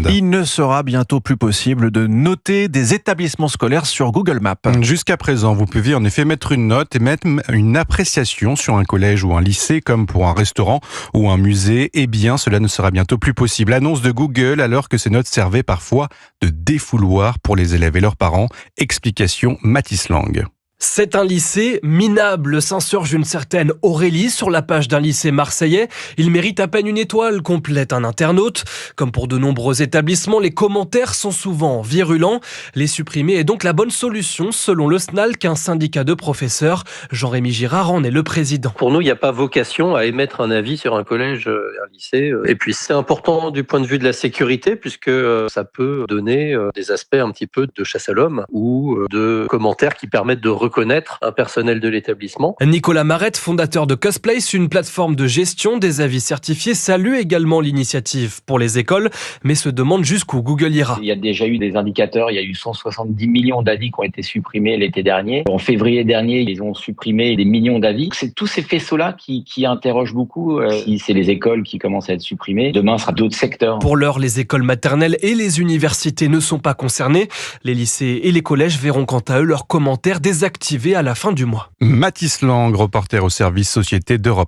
Il ne sera bientôt plus possible de noter des établissements scolaires sur Google Maps. Jusqu'à présent, vous pouviez en effet mettre une note et mettre une appréciation sur un collège ou un lycée, comme pour un restaurant ou un musée. Eh bien, cela ne sera bientôt plus possible. Annonce de Google, alors que ces notes servaient parfois de défouloir pour les élèves et leurs parents. Explication Mathis Lang. C'est un lycée minable, s'insurge une certaine Aurélie sur la page d'un lycée marseillais. Il mérite à peine une étoile, complète un internaute. Comme pour de nombreux établissements, les commentaires sont souvent virulents. Les supprimer est donc la bonne solution, selon le SNALC, un syndicat de professeurs. Jean-Rémy Girard en est le président. Pour nous, il n'y a pas vocation à émettre un avis sur un collège, un lycée. Et puis, c'est important du point de vue de la sécurité, puisque ça peut donner des aspects un petit peu de chasse à l'homme ou de commentaires qui permettent de reconnaître un personnel de l'établissement. Nicolas Marette, fondateur de Cusplace, une plateforme de gestion des avis certifiés, salue également l'initiative pour les écoles, mais se demande jusqu'où Google ira. Il y a déjà eu des indicateurs, il y a eu 170 millions d'avis qui ont été supprimés l'été dernier. En février dernier, ils ont supprimé des millions d'avis. C'est tous ces faisceaux-là qui interrogent beaucoup. Si c'est les écoles qui commencent à être supprimées, demain ce sera d'autres secteurs. Pour l'heure, les écoles maternelles et les universités ne sont pas concernées. Les lycées et les collèges verront quant à eux leurs commentaires désactivés à la fin du mois. Mathis Lang, reporter au service Société d'Europe